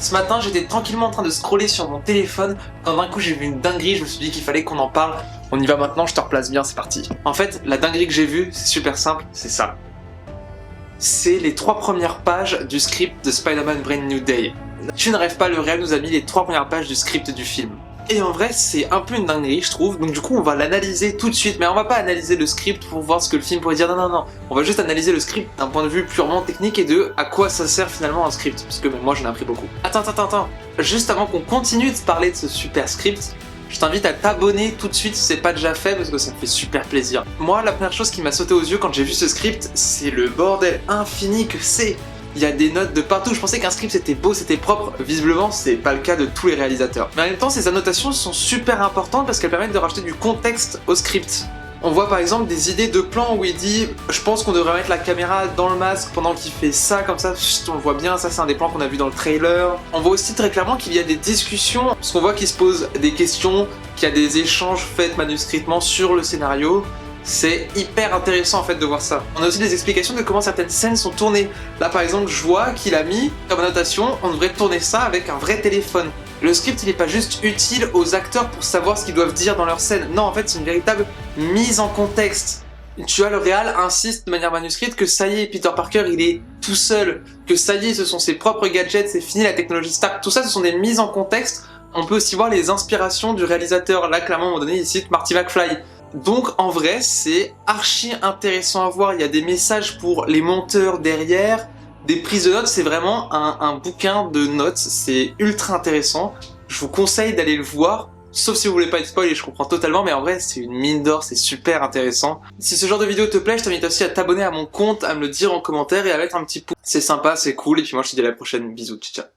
Ce matin, j'étais tranquillement en train de scroller sur mon téléphone quand d'un coup j'ai vu une dinguerie, je me suis dit qu'il fallait qu'on en parle. On y va maintenant, je te replace bien, c'est parti. En fait, la dinguerie que j'ai vue, c'est super simple, c'est ça. C'est les 3 premières pages du script de Spider-Man Brand New Day. Tu ne rêves pas, le réel nous a mis les 3 premières pages du script du film. Et en vrai, c'est un peu une dinguerie, je trouve. Donc du coup, on va l'analyser tout de suite. Mais on va pas analyser le script pour voir ce que le film pourrait dire. Non, non, non. On va juste analyser le script d'un point de vue purement technique et de à quoi ça sert finalement un script. Parce que même moi, j'en ai appris beaucoup. Attends. Juste avant qu'on continue de parler de ce super script, je t'invite à t'abonner tout de suite si c'est pas déjà fait parce que ça me fait super plaisir. Moi, la première chose qui m'a sauté aux yeux quand j'ai vu ce script, c'est le bordel infini que c'est. Il y a des notes de partout, je pensais qu'un script c'était beau, c'était propre, visiblement c'est pas le cas de tous les réalisateurs. Mais en même temps, ces annotations sont super importantes parce qu'elles permettent de rajouter du contexte au script. On voit par exemple des idées de plans où il dit « Je pense qu'on devrait mettre la caméra dans le masque pendant qu'il fait ça, comme ça, on le voit bien, ça c'est un des plans qu'on a vu dans le trailer. » On voit aussi très clairement qu'il y a des discussions, parce qu'on voit qu'il se pose des questions, qu'il y a des échanges faits manuscritement sur le scénario. C'est hyper intéressant en fait de voir ça. On a aussi des explications de comment certaines scènes sont tournées. Là par exemple, je vois qu'il a mis comme annotation, on devrait tourner ça avec un vrai téléphone. Le script il est pas juste utile aux acteurs pour savoir ce qu'ils doivent dire dans leur scène. Non, en fait c'est une véritable mise en contexte. Tu vois, le réal insiste de manière manuscrite que ça y est, Peter Parker il est tout seul, que ça y est, ce sont ses propres gadgets, c'est fini la technologie Stark. Tout ça, ce sont des mises en contexte. On peut aussi voir les inspirations du réalisateur. Là, clairement, à un moment donné, il cite Marty McFly. Donc en vrai, c'est archi intéressant à voir. Il y a des messages pour les monteurs derrière, des prises de notes. C'est vraiment un bouquin de notes. C'est ultra intéressant. Je vous conseille d'aller le voir. Sauf si vous voulez pas être spoil, et je comprends totalement, mais en vrai c'est une mine d'or, c'est super intéressant. Si ce genre de vidéo te plaît, je t'invite aussi à t'abonner à mon compte, à me le dire en commentaire et à mettre un petit pouce. C'est sympa, c'est cool, et puis moi je te dis à la prochaine, bisous, ciao.